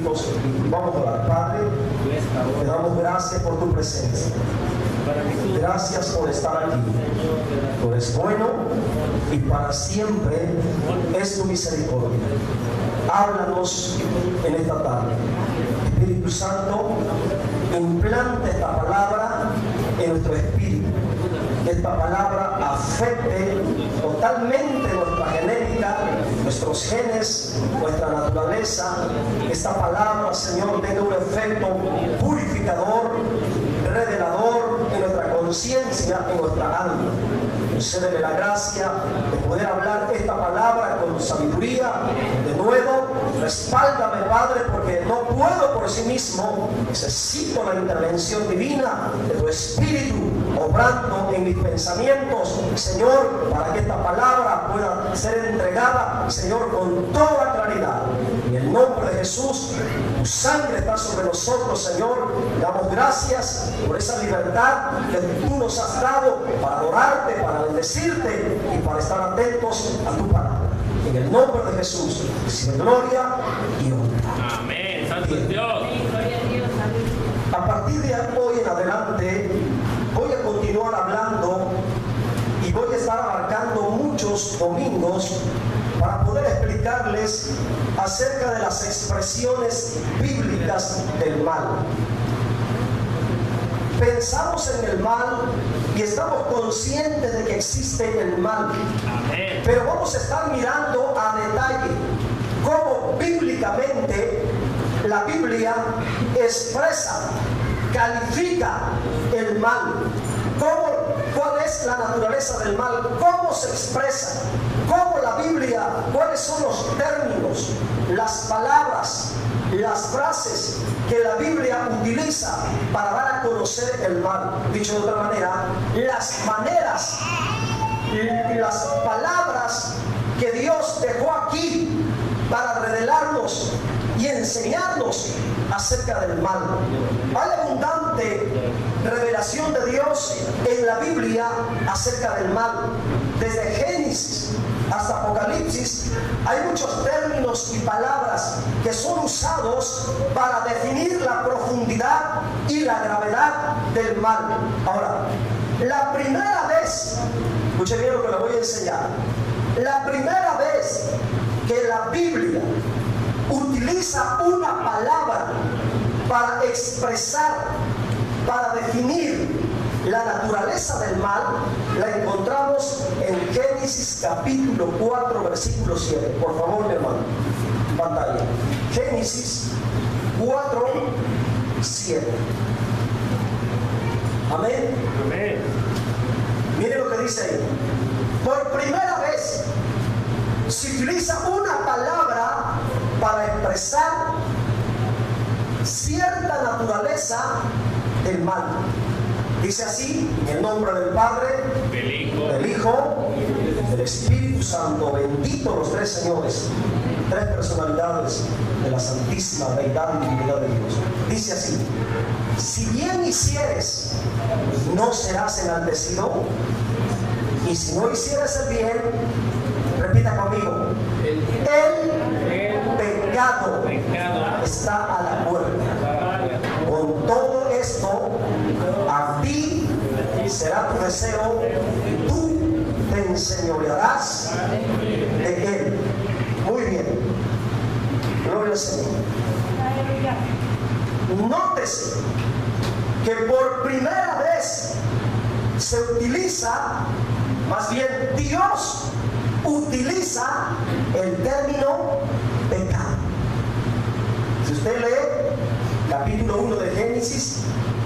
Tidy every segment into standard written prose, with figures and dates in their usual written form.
minutos y vamos a orar. Padre, te damos gracias por tu presencia. Gracias por estar aquí. Tú eres bueno y para siempre es tu misericordia. Háblanos en esta tarde. Espíritu Santo, implante esta palabra en nuestro espíritu. Que esta palabra afecte totalmente nuestra genética, nuestros genes, nuestra naturaleza. Esta palabra, Señor, tenga un efecto purificador, revelador en nuestra conciencia, en nuestra alma. Concédele la gracia de poder hablar esta palabra con sabiduría. De nuevo, respáldame, Padre, porque no puedo por sí mismo. Necesito la intervención divina de tu Espíritu obrando en mis pensamientos, Señor, para que esta palabra pueda ser entregada, Señor, con toda claridad. En el nombre de Jesús, tu sangre está sobre nosotros, Señor. Damos gracias por esa libertad que tú nos has dado para adorarte, para bendecirte y para estar atentos a tu palabra. En el nombre de Jesús, recibe gloria y honra. Amén. Santo es Dios. A partir de hoy en adelante, voy a continuar hablando y voy a estar abarcando muchos domingos para poder explicarles acerca de las expresiones bíblicas del mal. Pensamos en el mal y estamos conscientes de que existe el mal. Amén. Pero vamos a estar mirando a detalle cómo bíblicamente la Biblia expresa, califica el mal. ¿Cuál es la naturaleza del mal? ¿Cómo se expresa? ¿Cómo la Biblia? ¿Cuáles son los términos, las palabras, las frases que la Biblia utiliza para dar a conocer el mal? Dicho de otra manera, las maneras y las palabras que Dios dejó aquí para revelarnos y enseñarnos acerca del mal. Hay abundante revelación de Dios en la Biblia acerca del mal. Desde Génesis hasta Apocalipsis hay muchos términos y palabras que son usados para definir la profundidad y la gravedad del mal. Ahora, la primera vez, escuchen bien lo que les voy a enseñar, la primera vez que la Biblia utiliza una palabra para expresar, para definir la naturaleza del mal, la encontramos en Génesis capítulo 4, versículo 7. Por favor, mi hermano, pantalla. Génesis 4, 7. Amén. Amén. Mire lo que dice ahí. Por primera vez se utiliza una palabra para expresar cierta naturaleza del mal. Dice así, en el nombre del Padre, del Hijo y del Espíritu Santo. Bendito los tres señores, tres personalidades de la santísima deidad y divinidad de Dios. Dice así: si bien hicieres, no serás enaltecido, y si no hicieres el bien, repita conmigo, el pecado está a la puerta. Con todo esto, a ti será tu deseo y tú te enseñorearás de él. Muy bien. Gloria al Señor. Nótese que por primera vez se utiliza, más bien Dios utiliza el término pecado. Si usted lee capítulo 1 de Génesis,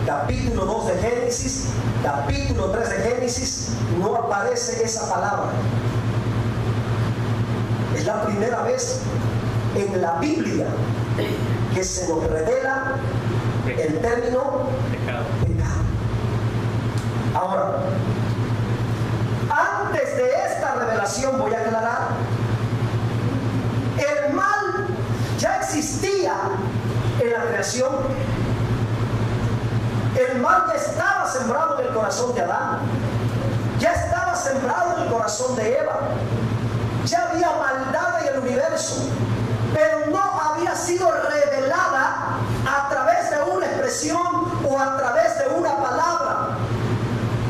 capítulo 2 de Génesis, capítulo 3 de Génesis, no aparece esa palabra. Es la primera vez en la Biblia que se nos revela el término pecado. Ahora, antes de esta revelación voy a aclarar, el mal ya existía en la creación. El mal ya estaba sembrado en el corazón de Adán, ya estaba sembrado en el corazón de Eva, ya había maldad en el universo, pero no había sido revelada expresión o a través de una palabra.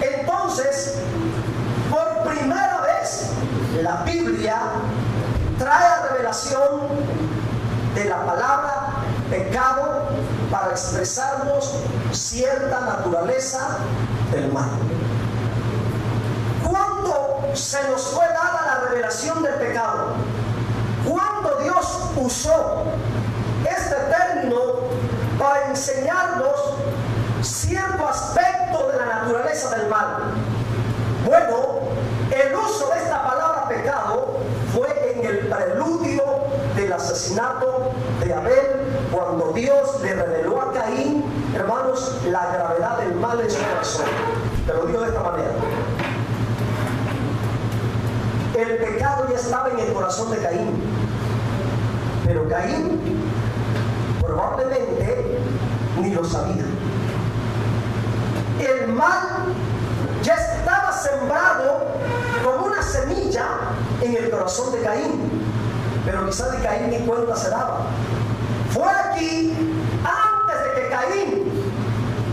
Entonces, por primera vez, la Biblia trae a revelación de la palabra pecado para expresarnos cierta naturaleza del mal. ¿Cuándo se nos fue dada la revelación del pecado? ¿Cuándo Dios usó este término para enseñarnos cierto aspecto de la naturaleza del mal? Bueno, el uso de esta palabra pecado fue en el preludio del asesinato de Abel, cuando Dios le reveló a Caín, hermanos, la gravedad del mal en su corazón. Te lo digo de esta manera: el pecado ya estaba en el corazón de Caín, pero Caín probablemente ni lo sabía. El mal ya estaba sembrado como una semilla en el corazón de Caín, pero quizás de Caín ni cuenta se daba. Fue aquí, antes de que Caín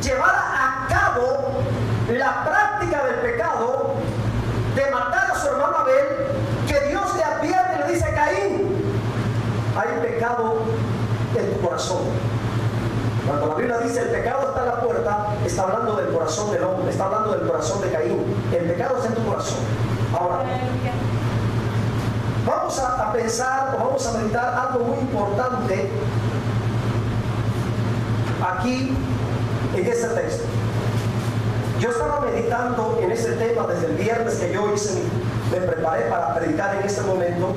llevara a cabo la práctica del pecado de matar a su hermano Abel, que Dios le advierte y le dice: Caín, hay pecado en tu corazón. Cuando la Biblia dice el pecado está a la puerta, está hablando del corazón del hombre, está hablando del corazón de Caín. El pecado está en tu corazón. Ahora, vamos a pensar o vamos a meditar algo muy importante aquí en este texto. Yo estaba meditando en ese tema desde el viernes que yo me preparé para predicar en este momento.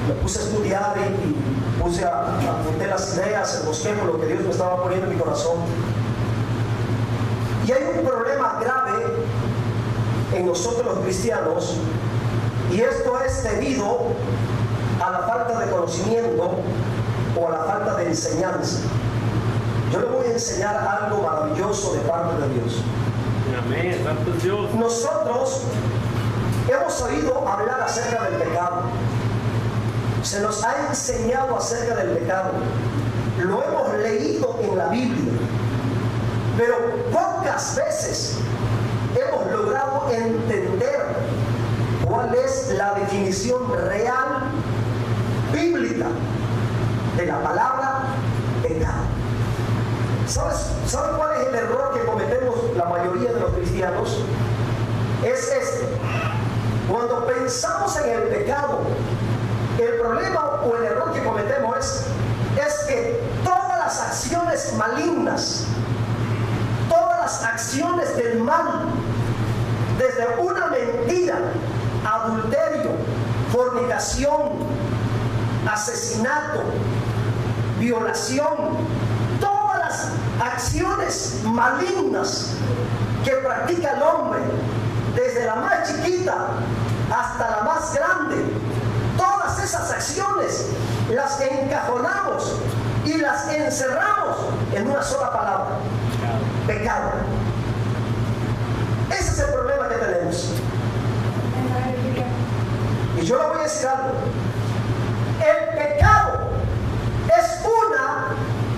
Me puse a estudiar y puse a apuntar las ideas, el bosquejo, lo que Dios me estaba poniendo en mi corazón. Y hay un problema grave en nosotros los cristianos, y esto es debido a la falta de conocimiento o a la falta de enseñanza. Yo le voy a enseñar algo maravilloso de parte de Dios. Amén, santo Dios. Nosotros hemos oído hablar acerca del pecado. Se nos ha enseñado acerca del pecado. Lo hemos leído en la Biblia. Pero pocas veces hemos logrado entender cuál es la definición real bíblica de la palabra pecado. ¿Sabes cuál es el error que cometemos la mayoría de los cristianos? Es este: cuando pensamos en el pecado, el problema o el error que cometemos es que todas las acciones malignas, todas las acciones del mal, desde una mentira, adulterio, fornicación, asesinato, violación, todas las acciones malignas que practica el hombre, desde la más chiquita hasta la más grande, todas esas acciones las encajonamos y las encerramos en una sola palabra: pecado. Ese es el problema que tenemos. Y yo le voy a decir algo: el pecado es una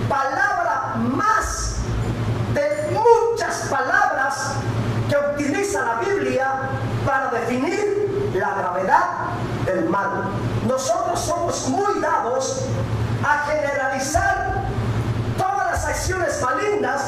palabra más de muchas palabras que utiliza la Biblia para definir la gravedad del mal. Nosotros somos muy dados a generalizar todas las acciones malignas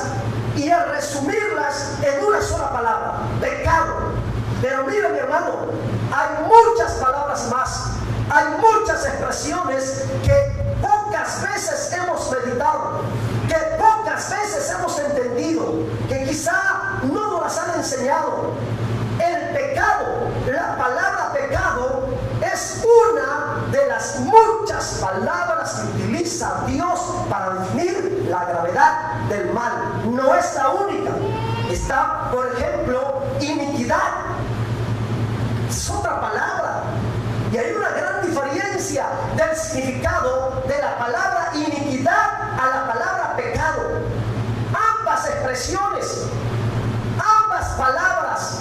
y a resumirlas en una sola palabra: pecado. Pero mire, mi hermano, hay muchas palabras más, hay muchas expresiones que pocas veces hemos meditado, que pocas veces hemos entendido, que quizá no nos las han enseñado. El pecado, la palabra pecado, es una de las muchas palabras que utiliza Dios para definir la gravedad del mal. No es la única. Está, por ejemplo, iniquidad. Es otra palabra. Y hay una gran diferencia del significado de la palabra iniquidad a la palabra pecado. Ambas expresiones, ambas palabras,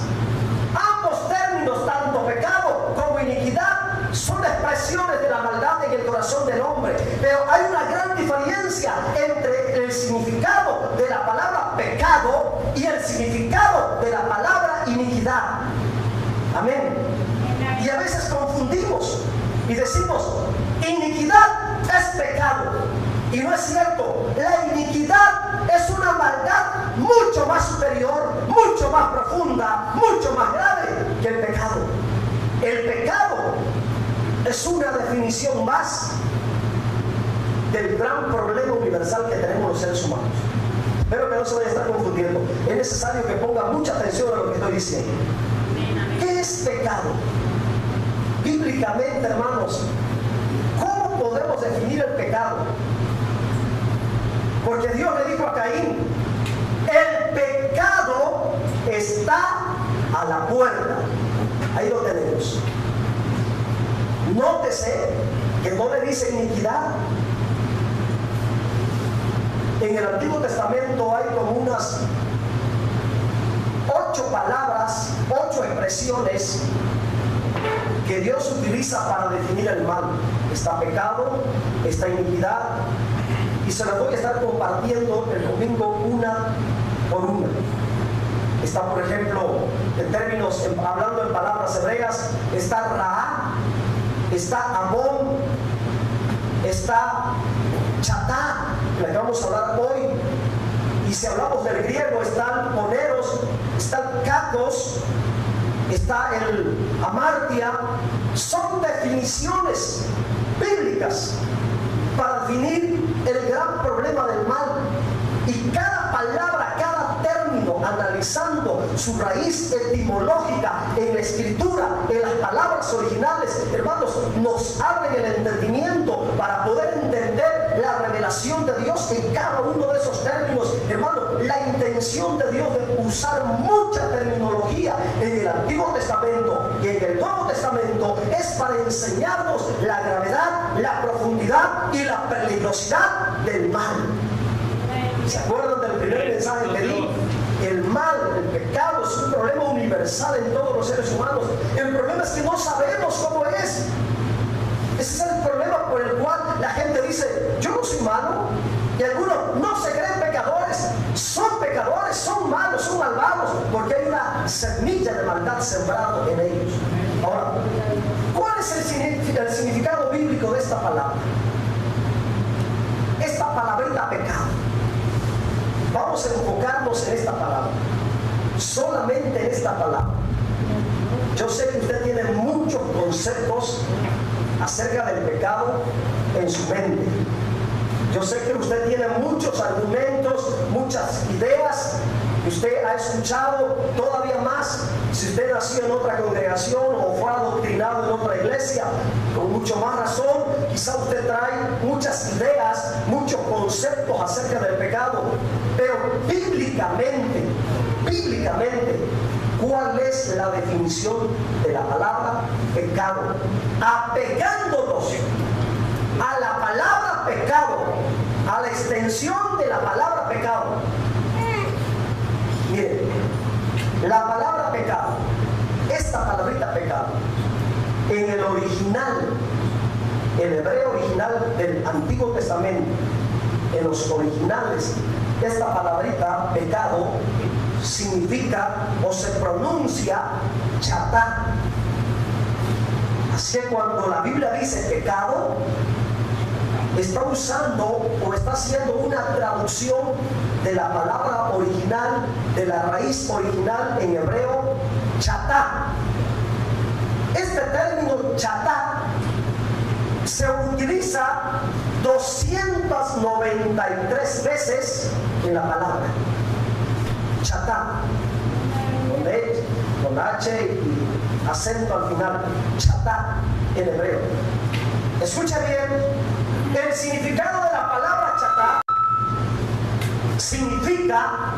ambos términos, tanto pecado como iniquidad, son expresiones de la maldad en el corazón del hombre. Pero hay una gran diferencia entre el significado decimos, iniquidad es pecado. Y no es cierto. La iniquidad es una maldad mucho más superior, mucho más profunda, mucho más grave que el pecado. El pecado es una definición más del gran problema universal que tenemos los seres humanos. Espero que no se vaya a estar confundiendo. Es necesario que ponga mucha atención a lo que estoy diciendo. ¿Qué es pecado? Bíblicamente, hermanos, ¿cómo podemos definir el pecado? Porque Dios le dijo a Caín, el pecado está a la puerta. Ahí lo tenemos. Nótese que no le dice iniquidad. En el Antiguo Testamento hay como unas 8 palabras, 8 expresiones que Dios utiliza para definir el mal. Está pecado, está iniquidad, y se las voy a estar compartiendo el domingo una por una. Está, por ejemplo, en términos, hablando en palabras hebreas, está Ra, está Amón, está Chatá, de la que vamos a hablar hoy. Y si hablamos del griego, están Poneros, están Cacos, está el Amartia. Son definiciones bíblicas para definir el gran problema del mal. Y cada palabra, cada término, analizando su raíz etimológica en la escritura, en las palabras originales, hermanos, nos abren el entendimiento para poder entender la revelación de Dios en cada uno de esos términos. Hermanos, la intención de Dios de usar mucha terminología en el Antiguo Testamento y en el Nuevo Testamento es para enseñarnos la gravedad, la profundidad y la peligrosidad del mal. ¿Se acuerdan del primer mensaje que di? El mal, el pecado es un problema universal en todos los seres humanos. El problema es que no sabemos cómo es. Ese es el problema por el cual la gente dice, yo no soy malo. Y algunos no se creen pecadores. Son malos, son malvados, porque hay una semilla de maldad sembrada en ellos. Ahora, ¿cuál es el significado bíblico de esta palabra? Esta palabrita pecado. Vamos a enfocarnos en esta palabra, solamente en esta palabra. Yo sé que usted tiene muchos conceptos acerca del pecado en su mente. Yo sé que usted tiene muchos argumentos, muchas ideas. Usted ha escuchado todavía más si usted nació en otra congregación o fue adoctrinado en otra iglesia, con mucho más razón. Quizá usted trae muchas ideas, muchos conceptos acerca del pecado. Pero bíblicamente, ¿cuál es la definición de la palabra pecado? Apegándonos a la palabra pecado, a la extensión de la palabra pecado. Miren, la palabra pecado, esta palabrita pecado, en el original, el hebreo original del Antiguo Testamento, en los originales, esta palabrita pecado significa o se pronuncia chatá. Así que cuando la Biblia dice pecado, está usando o está haciendo una traducción de la palabra original, de la raíz original en hebreo, chatá. Este término chatá se utiliza 293 veces en la palabra. Chatá, con H y acento al final. Chatá en hebreo. Escucha bien, el significado de la palabra chatá significa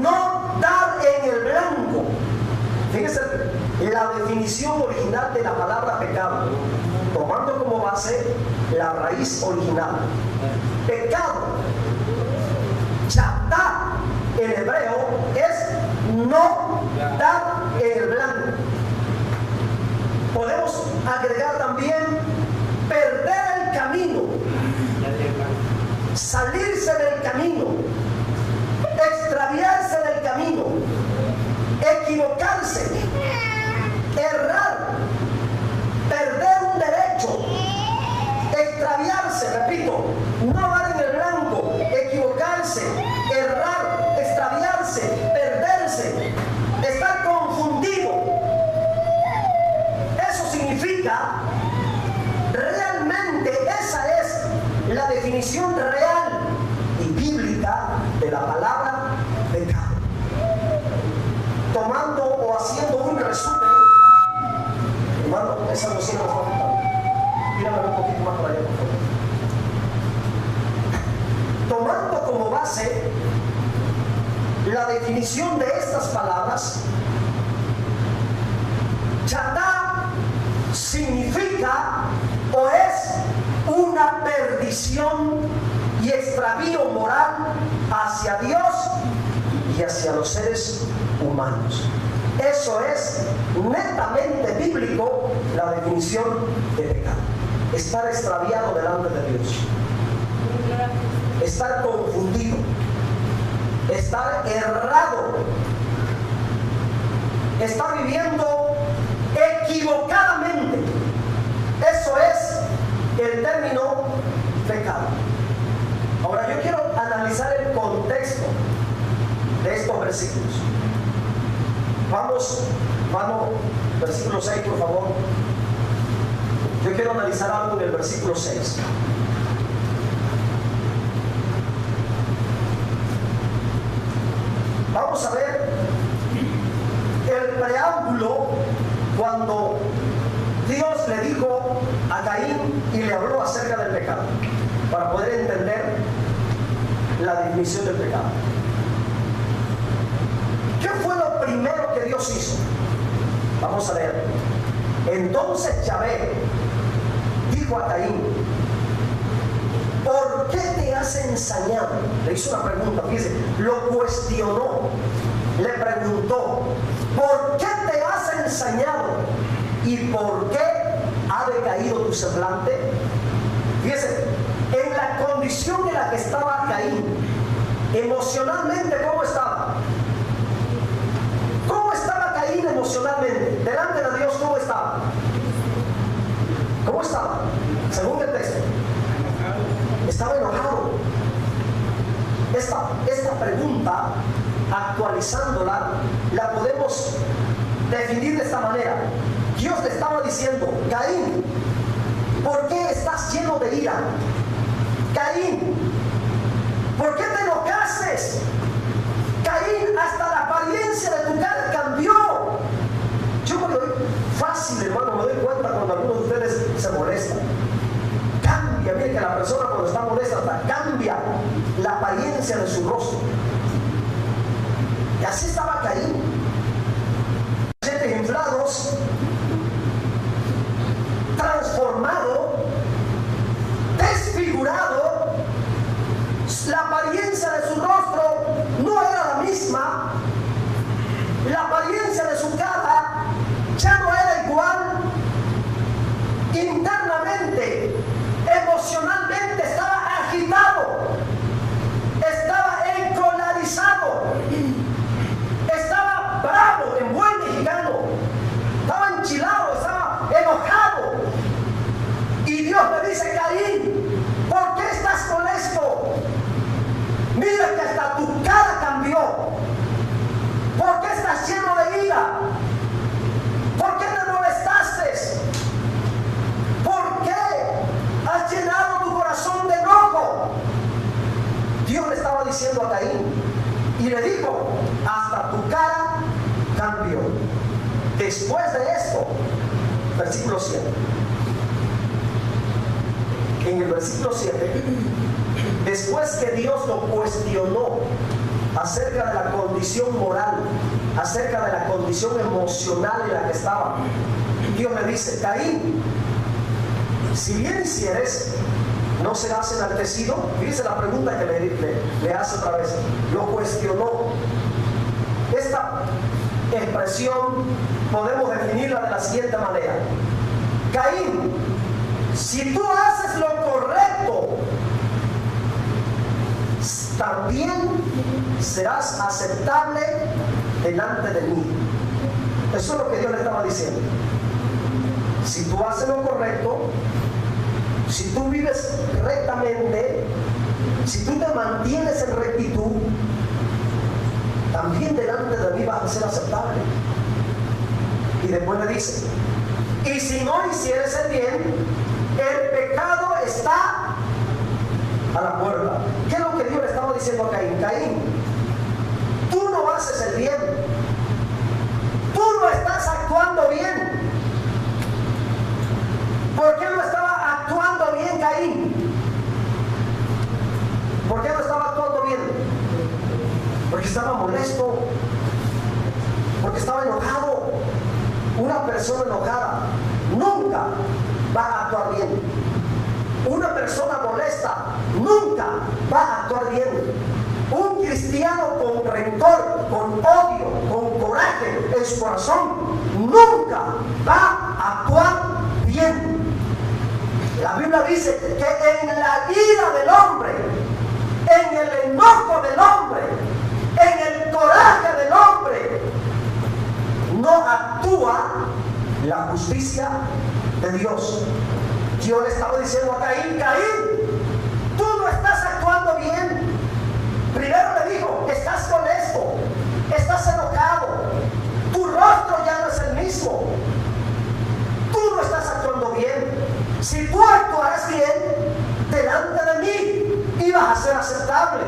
no dar en el blanco. Fíjense la definición original de la palabra pecado, tomando como base la raíz original. Pecado, chatá en hebreo, es no dar en el blanco. Podemos agregar también perder el camino, salirse del camino, extraviarse del camino, equivocarse, errar, perder un derecho, Repito, no dar en el blanco, equivocarse, errar, extraviarse, perderse, estar confundido. Eso significa, realmente esa es la definición real y bíblica de la palabra pecado. Tomando o haciendo un resumen, hermano, esa bocina nos va a faltar. Mírame un poquito más para allá, por favor. Tomando como base la definición de estas palabras, chatá significa o es una perdición y extravío moral hacia Dios y hacia los seres humanos. Eso es netamente bíblico, la definición de pecado. Estar extraviado delante de Dios, estar confundido, estar errado, estar viviendo equivocadamente. Eso es el término pecado. Ahora yo quiero analizar el contexto de estos versículos. Vamos, versículo 6, por favor. Yo quiero analizar algo en el versículo 6. Vamos a ver el preámbulo cuando Dios le dijo a Caín y le habló acerca del pecado, para poder entender la definición del pecado. ¿Qué fue lo primero que Dios hizo? Vamos a leer. Entonces Yahvé dijo a Caín: ¿por qué te has ensañado? Le hizo una pregunta, fíjese, lo cuestionó, le preguntó: ¿por qué te has ensañado? ¿Y por qué ha decaído tu semblante? Fíjese, en la condición en la que estaba Caín, emocionalmente, ¿cómo estaba? ¿Cómo estaba Caín emocionalmente? Delante de Dios, ¿cómo estaba? ¿Cómo estaba? Según el texto. Estaba enojado. Esta pregunta, actualizándola, la podemos definir de esta manera. Dios le estaba diciendo: Caín, ¿por qué estás lleno de ira? Caín, ¿por qué te enojaste? Caín, hasta la apariencia de tu cara cambió. Yo me doy fácil, hermano, me doy cuenta cuando algunos de ustedes se molestan. Cambia, mire que la persona cuando está molesta hasta cambia la apariencia de su rostro. Y así estaba Caín. Dientes inflados, transformado, desfigurado. La apariencia de su rostro no era la misma. La apariencia de su cara ya no era igual. Internamente, emocionalmente estaba agitado, estaba encolarizado, estaba bravo, en buen mexicano, estaba enchilado, estaba enojado. Y Dios le dice: Caín, ¿por qué estás molesto? Mira que hasta tu cara cambió. ¿Por qué estás lleno de ira? ¿Por qué te molestaste? ¿Por qué has llenado tu corazón de enojo? Dios le estaba diciendo a Caín y le dijo: hasta tu cara cambió. Después de esto, versículo 7. En el versículo 7, después que Dios lo cuestionó acerca de la condición moral, acerca de la condición emocional en la que estaba, Dios le dice: Caín, si bien hicieres, ¿no serás enaltecido? Fíjese la pregunta que le hace otra vez. Lo cuestionó. Esta expresión podemos definirla de la siguiente manera: Caín, si tú haces lo correcto, también serás aceptable delante de mí. Eso es lo que Dios le estaba diciendo. Si tú haces lo correcto, si tú vives rectamente, si tú te mantienes en rectitud, también delante de mí vas a ser aceptable. Y después le dice, y si no hicieres el bien, el pecado está a la puerta. ¿Qué es lo que Dios le estaba diciendo a Caín? Caín, tú no haces el bien, tú no estás actuando bien. ¿Por qué no estaba actuando bien Caín? ¿Por qué no estaba actuando bien? Porque estaba molesto, porque estaba enojado. Una persona enojada nunca va a actuar bien. Una persona molesta nunca va a actuar bien. Un cristiano con rencor, con odio, con coraje en su corazón, nunca va a actuar bien. La Biblia dice que en la ira del hombre, en el enojo del hombre, en el coraje del hombre, no actúa la justicia de Dios. Dios le estaba diciendo a Caín, Caín, tú no estás actuando bien. Primero le dijo, estás molesto, estás enojado, tu rostro ya no es el mismo, tú no estás actuando bien. Si tú actuaras bien delante de mí, ibas a ser aceptable.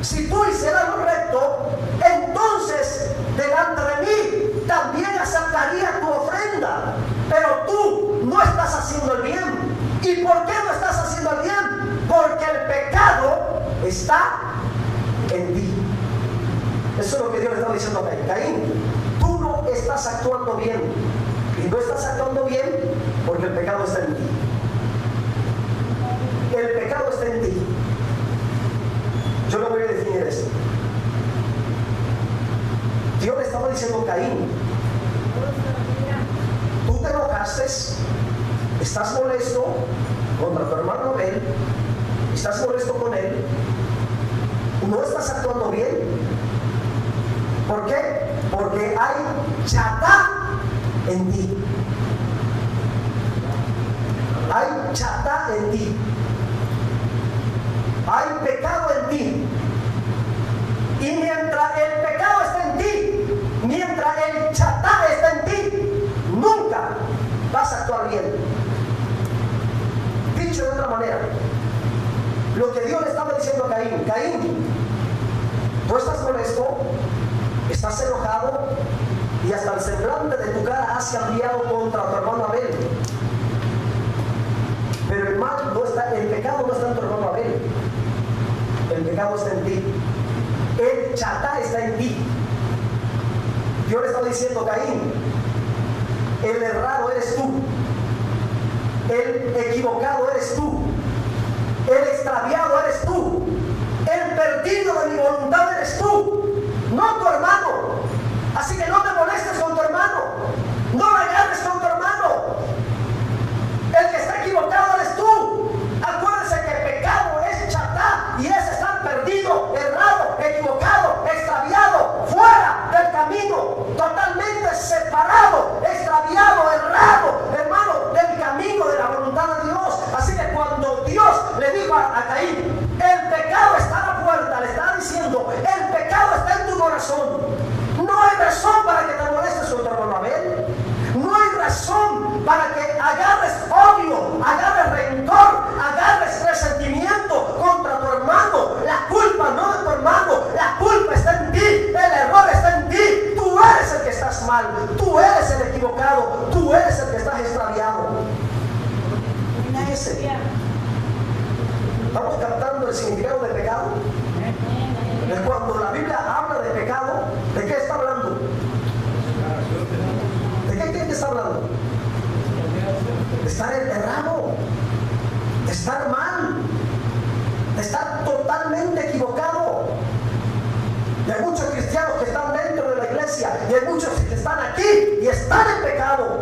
Si tú hicieras lo recto, entonces delante de mí también aceptaría tu ofrenda. Pero tú no estás haciendo el bien. ¿Y por qué no estás haciendo el bien? Porque el pecado está en ti. Eso es lo que Dios le estaba diciendo a Caín. Caín, tú no estás actuando bien. Y no estás actuando bien porque el pecado está en ti. El pecado está en ti. Yo lo voy a definir esto. Dios le estaba diciendo a Caín, tú te enojaste, estás molesto contra tu hermano Abel, estás molesto con él, no estás actuando bien. ¿Por qué? Porque hay chatá en ti. Hay chatá en ti. Hay pecado en ti. Y mientras el pecado está en ti, mientras el chatá está en ti, nunca vas a actuar bien. Dicho de otra manera, lo que Dios le estaba diciendo a Caín, Caín, tú estás molesto, estás enojado y hasta el semblante de tu cara has cambiado contra tu hermano Abel. Pero el mal no está, el pecado no está en tu hermano Abel. El pecado está en ti. El chatá está en ti. Dios le está diciendo, Caín, el errado eres tú, el equivocado eres tú, el extraviado eres tú, el perdido de mi voluntad eres tú, no tu hermano. Así que no te molestes con tu hermano, no la agarres con tu hermano. El que está equivocado eres tú. Acuérdense que el pecado es chatá y es estar perdido, errado, equivocado, extraviado, fuera del camino, totalmente separado, extraviado, errado, hermano, del camino de la voluntad de Dios. Así que cuando Dios le dijo a Caín, el pecado está a la puerta, le está diciendo, el pecado está en tu corazón. No hay razón para que te molestes con tu hermano Abel. No hay razón para que agarres odio, agarres rencor, agarres resentimiento contra tu hermano. La culpa no de tu hermano, la culpa está en ti, el error está en ti. Tú eres el que estás mal, tú eres el equivocado, tú eres el que estás extraviado. Mira ese. ¿Estamos captando el significado de pecado? Cuando la Biblia habla de pecado, ¿de qué está hablando? ¿De qué creen que está hablando? De estar errado, de estar mal, de estar totalmente equivocado. Y hay muchos cristianos que están dentro de la iglesia y hay muchos que están aquí y están en pecado.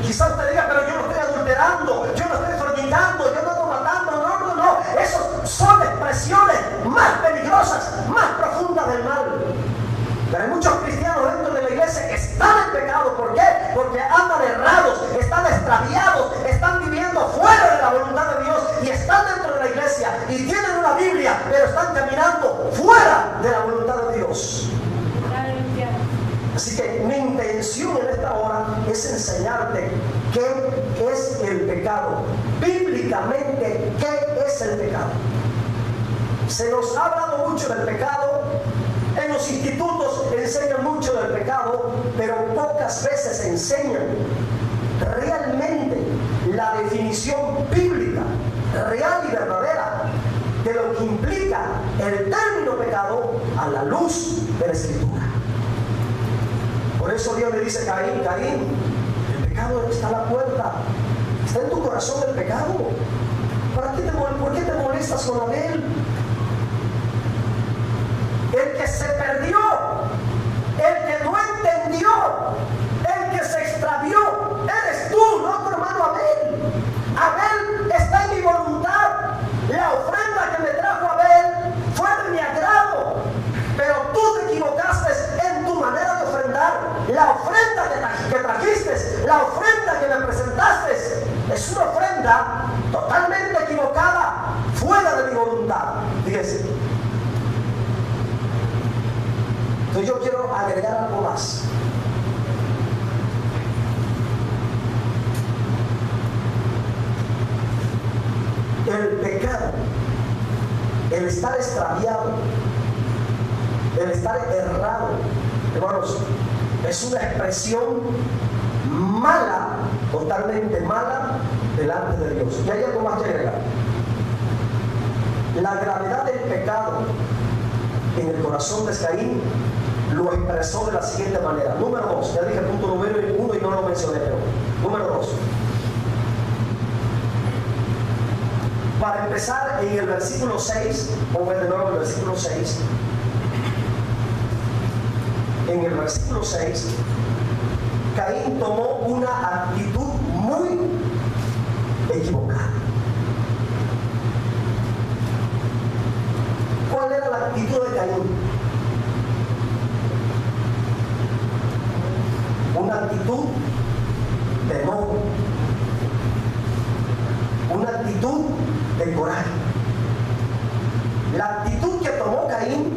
Quizás usted diga, pero yo no estoy adulterando, yo no estoy fornicando, yo no estoy matando. No, esos son expresiones más peligrosas, más profundas del mal. Pero hay muchos cristianos dentro de la iglesia iglesia están en pecado. ¿Por qué? Porque andan errados, están extraviados, están viviendo fuera de la voluntad de Dios y están dentro de la iglesia y tienen una Biblia, pero están caminando fuera de la voluntad de Dios. Así que mi intención en esta hora es enseñarte qué es el pecado. Bíblicamente, ¿qué es el pecado? Se nos ha hablado mucho del pecado. En los institutos enseñan mucho del pecado, pero pocas veces enseñan realmente la definición bíblica, real y verdadera, de lo que implica el término pecado a la luz de la Escritura. Por eso Dios le dice a Caín: Caín, el pecado está a la puerta, está en tu corazón el pecado. ¿Por qué te molestas con Abel? El que se perdió, el que no entendió, el que se extravió, eres tú, no tu hermano Abel. Abel está en mi voluntad. La ofrenda que me trajo Abel fue de mi agrado, pero tú te equivocaste en tu manera de ofrendar. La ofrenda que trajiste, la ofrenda que me presentaste, es una ofrenda totalmente equivocada, fuera de mi voluntad. Fíjense. Entonces yo quiero agregar algo más. El pecado, el estar extraviado, el estar errado, hermanos, es una expresión mala, totalmente mala, delante de Dios. Y hay algo más que agregar. La gravedad del pecado en el corazón de Caín lo expresó de la siguiente manera. Número 2, ya dije el punto número 1 y no lo mencioné, pero número 2. Para empezar, en el versículo 6, pongan de nuevo el versículo 6. En el versículo 6, Caín tomó una actitud muy equivocada. ¿Cuál era la actitud de Caín? Una actitud de enojo, una actitud de coraje. La actitud que tomó Caín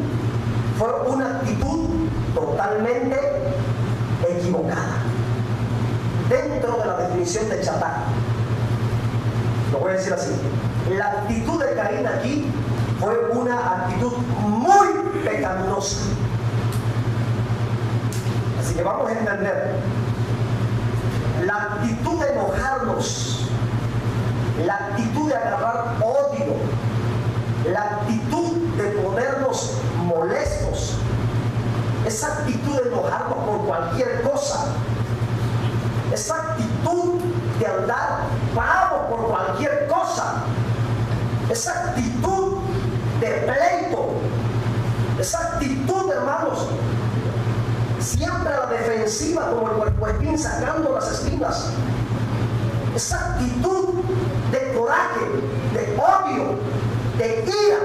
fue una actitud totalmente equivocada dentro de la definición de Chatá. Lo voy a decir así: la actitud de Caín aquí fue una actitud muy pecaminosa. Así que vamos a entender la actitud de enojarnos, la actitud de agarrar odio, la actitud de ponernos molestos, esa actitud de enojarnos por cualquier cosa, esa actitud de andar bravo por cualquier cosa, esa actitud de pleito, esa actitud, hermanos, siempre a la defensiva como el puercoespín sacando las espinas, esa actitud de coraje, de odio, de ira,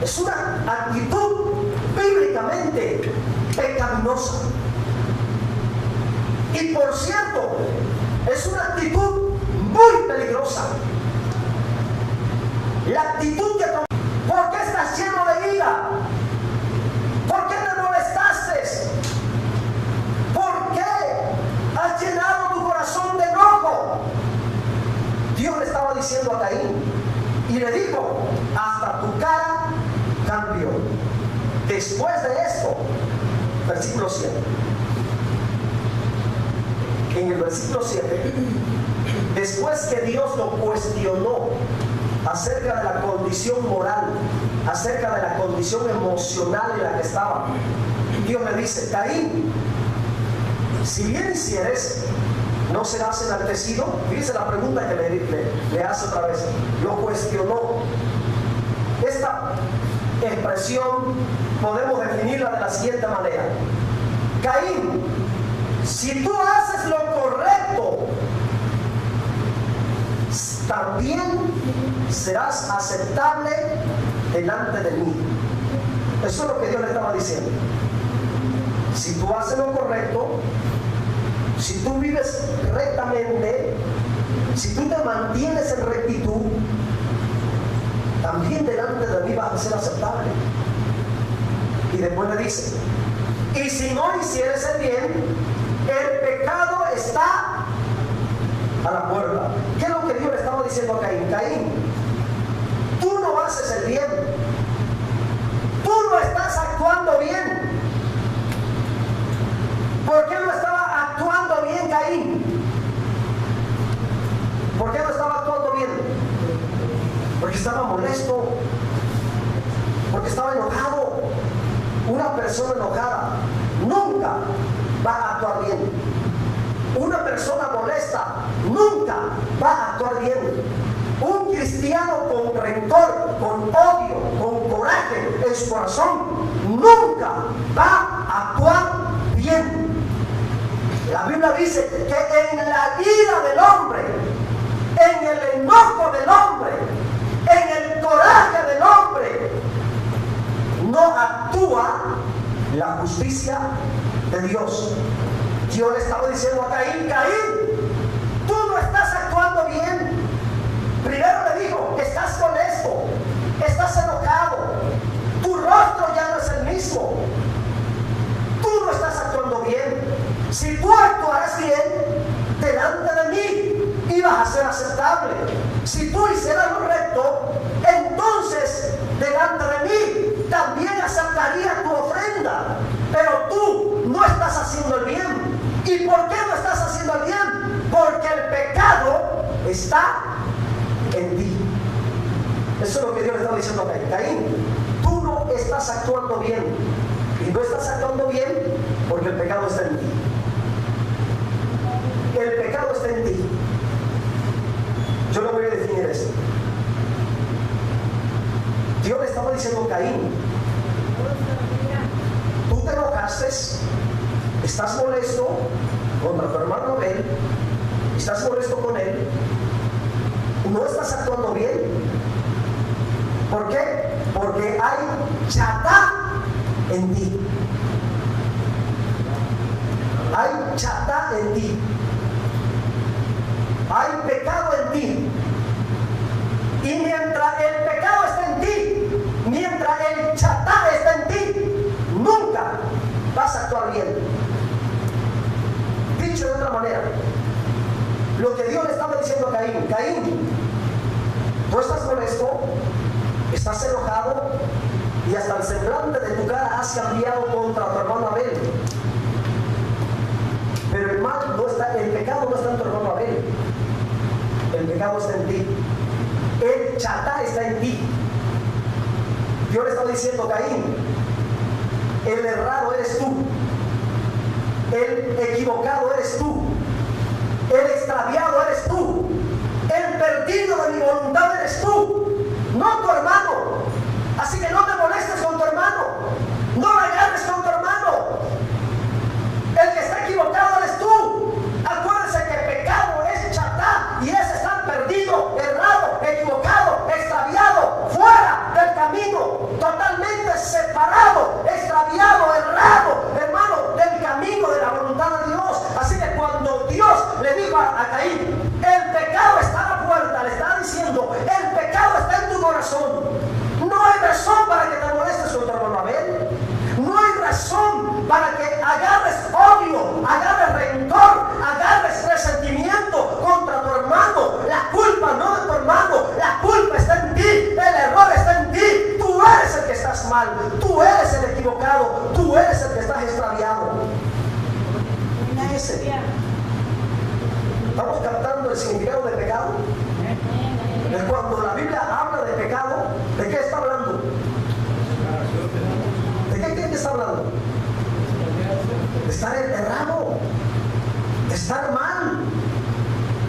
es una actitud bíblicamente pecaminosa. Y por cierto, es una actitud muy peligrosa. La actitud que tomó. ¿Por qué estás lleno de ira? ¿Por qué te molestaste? ¿Por qué has llenado tu corazón de enojo? Dios le estaba diciendo a Caín y le dijo: hasta tu cara cambió. Después de esto, versículo 7. En el versículo 7, después que Dios lo cuestionó acerca de la condición moral, acerca de la condición emocional en la que estaba, Dios le dice: Caín, si bien hicieres, ¿no serás enaltecido? Fíjese la pregunta que le hace otra vez. Lo cuestionó. Esta expresión podemos definirla de la siguiente manera: Caín, si tú haces lo correcto, también serás aceptable delante de mí. Eso es lo que Dios le estaba diciendo. Si tú haces lo correcto, si tú vives rectamente, si tú te mantienes en rectitud, también delante de mí vas a ser aceptable. Y después le dice, y si no hicieres el bien, el pecado está a la puerta. ¿Qué es lo que Dios le estaba diciendo a Caín? Caín, tú no haces el bien, tú no estás actuando bien. ¿Por qué no estaba actuando bien Caín? ¿Por qué no estaba actuando bien? Porque estaba molesto, porque estaba enojado. Una persona enojada nunca va a actuar bien. Una persona molesta nunca va a actuar bien. Un cristiano con rencor, con odio, con coraje en su corazón, nunca va a actuar bien. La Biblia dice que en la ira del hombre, en el enojo del hombre, en el coraje del hombre, no actúa la justicia de Dios. Dios le estaba diciendo a Caín, Caín, tú no estás actuando bien. Primero le dijo, estás molesto, estás enojado, tu rostro ya no es el mismo, tú no estás actuando bien. Si tú actuaras bien delante de mí, ibas a ser aceptable. Si tú hicieras lo recto, entonces delante de mí también aceptaría tu ofrenda. Pero tú no estás haciendo el bien. ¿Y por qué no estás haciendo el bien? Porque el pecado está en ti. Eso es lo que Dios le estaba diciendo a Caín. Caín, tú no estás actuando bien. Y no estás actuando bien porque el pecado está en ti. El pecado está en ti. Yo lo voy a definir esto. Dios le estaba diciendo a Caín, tú te enojaste, estás molesto contra tu hermano Abel, estás molesto con él, no estás actuando bien. ¿Por qué? Porque hay chatá en ti. Hay chatá en ti. Hay pecado en ti. Y mientras el pecado está en ti, mientras el chatá está en ti, nunca vas a actuar bien. Dicho de otra manera, lo que Dios le estaba diciendo a Caín, Caín, tú estás molesto, estás enojado y hasta el semblante de tu cara has cambiado contra tu hermano Abel. Pero el mal no está, el pecado no está en tu hermano Abel. El pecado está en ti. El chatá está en ti. Dios le estaba diciendo, Caín, el errado eres tú, el equivocado eres tú, el extraviado eres tú, el perdido de mi voluntad eres tú, no tu hermano. Así que no te molestes con tu hermano, no la agarres con tu hermano. El que está equivocado eres tú. Acuérdense que pecado es chatá y es estar perdido, errado, equivocado, extraviado, fuera del camino, totalmente separado, extraviado, errado, hermano, del camino de la voluntad de Dios. Así que cuando Dios le dijo a Caín, el pecado está a la puerta, le está diciendo, el pecado está en tu corazón. No hay razón para que te molestes con tu hermano Abel. No hay razón para que agarres odio, agarres rencor, agarres resentimiento contra tu hermano. La culpa no de tu hermano, la culpa está en ti, el error está en ti. Tú eres el que estás mal, tú eres el equivocado, tú eres el que estás extraviado. Fíjese, ¿estamos captando el significado de pecado? Cuando la Biblia habla de pecado, ¿de qué está hablando? ¿De qué está hablando? De estar errado, de estar mal,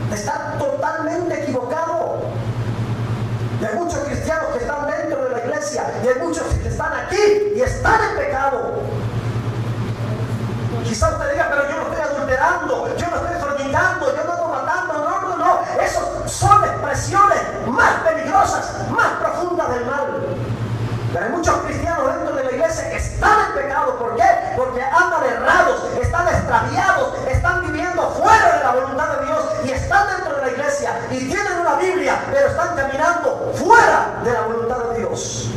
de estar totalmente equivocado. Y hay muchos cristianos que están dentro de la iglesia y hay muchos que están aquí y están en pecado. Quizás usted diga, pero yo no estoy adulterando, yo no estoy fornicando, yo no estoy matando. No. Esas son expresiones más peligrosas, más profundas del mal. Pero hay muchos cristianos dentro de la iglesia que están en pecado. ¿Por qué? Porque porque andan errados, están extraviados, están viviendo fuera de la voluntad de Dios y están dentro de la iglesia y tienen una Biblia, pero están caminando fuera de la voluntad de Dios.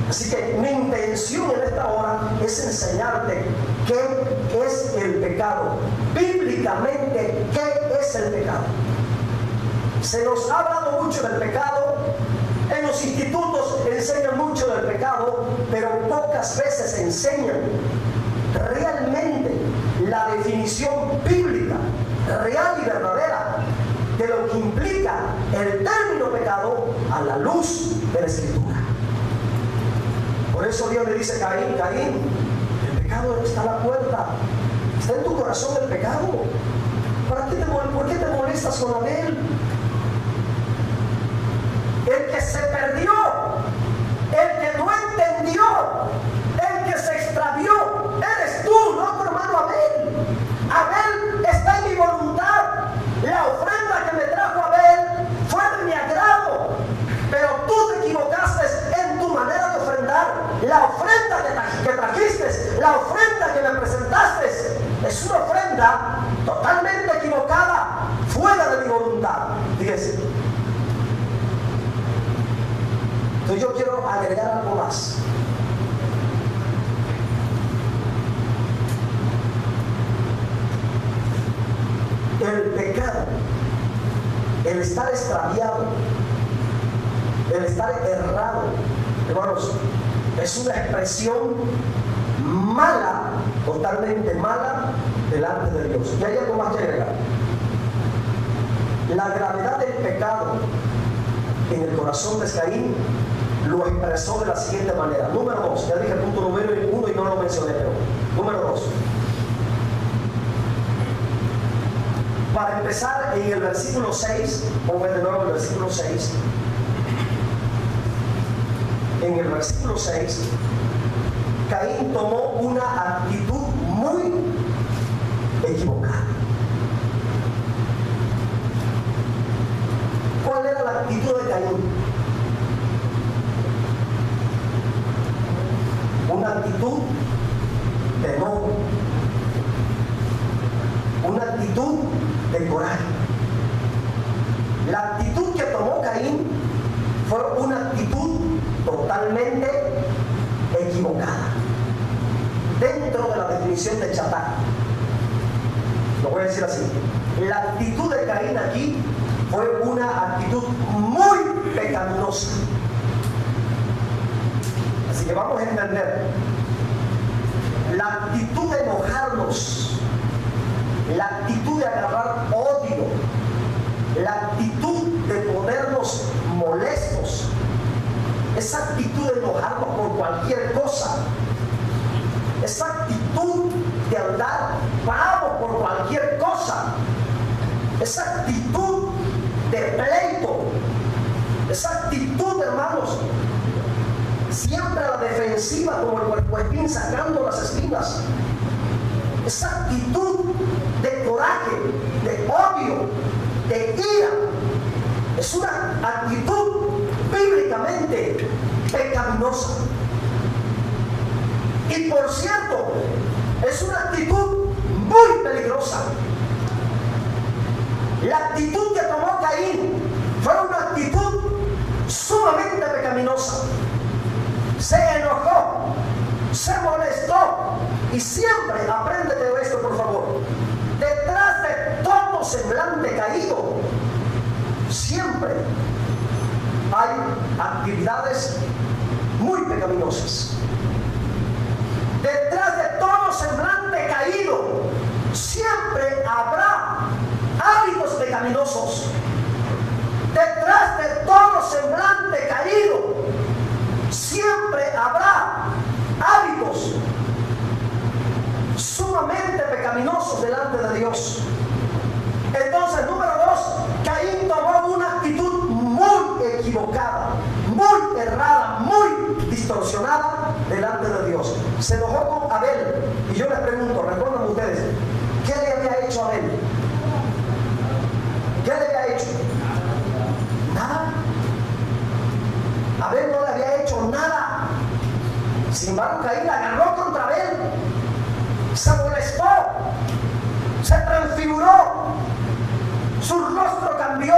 Así que mi intención en esta hora es enseñarte qué es el pecado. Bíblicamente, ¿qué es el pecado? Se nos ha hablado mucho del pecado. En los institutos enseñan mucho del pecado, pero pocas veces enseñan realmente la definición bíblica, real y verdadera, de lo que implica el término pecado a la luz de la Escritura. Por eso Dios le dice a Caín: Caín, el pecado está a la puerta, está en tu corazón el pecado. ¿Por qué te molestas con Abel? El que se perdió, el que no entendió, el que se extravió, eres tú, no tu hermano Abel. Abel está en mi voluntad. La ofrenda que me trajo Abel fue de mi agrado, pero tú te equivocaste en tu manera de ofrendar. La ofrenda que trajiste, la ofrenda que me presentaste, es una ofrenda totalmente equivocada, fuera de mi voluntad. Fíjese. Entonces yo quiero agregar algo más. El pecado, el estar extraviado, el estar errado, hermanos, es una expresión mala, totalmente mala, delante de Dios. Y hay algo más que agregar. La gravedad del pecado en el corazón de Caín lo expresó de la siguiente manera. Número 2, ya dije el punto número 1 y no lo mencioné, pero número 2. Para empezar, en el versículo 6, pongan de nuevo el versículo 6. En el versículo 6, Caín tomó una actitud muy equivocada. ¿Cuál era la actitud de Caín? Una actitud de enojo, una actitud de coraje. La actitud que tomó Caín fue una actitud totalmente equivocada dentro de la definición de Chatá. Lo voy a decir así: la actitud de Caín aquí fue una actitud muy pecaminosa. Así que vamos a entender la actitud de enojarnos, la actitud de agarrar odio, la actitud de ponernos molestos, esa actitud de enojarnos por cualquier cosa, esa actitud de andar bravo por cualquier cosa, esa actitud de pleito, esa actitud, hermanos, siempre a la defensiva como el puercoespín sacando las espinas, esa actitud de coraje, de odio, de ira, es una actitud bíblicamente pecaminosa. Y por cierto, es una actitud muy peligrosa. La actitud que tomó Caín fue una actitud sumamente pecaminosa. Se enojó, se molestó, y siempre, apréndete de esto por favor, detrás de todo semblante caído, siempre hay actividades muy pecaminosas. Detrás de todo semblante caído, siempre habrá hábitos pecaminosos. Detrás de todo semblante caído, siempre habrá hábitos sumamente pecaminosos delante de Dios. Entonces, número 2, Caín tomó una actitud muy equivocada, muy errada, muy distorsionada delante de Dios. Se enojó con Abel. Y yo les pregunto, recuerden ustedes, ¿qué le había hecho a Abel? ¿Qué le había hecho? Nada. Abel no le había hecho nada. Sin embargo, Caín la agarró contra Abel se molestó, se transfiguró, su rostro cambió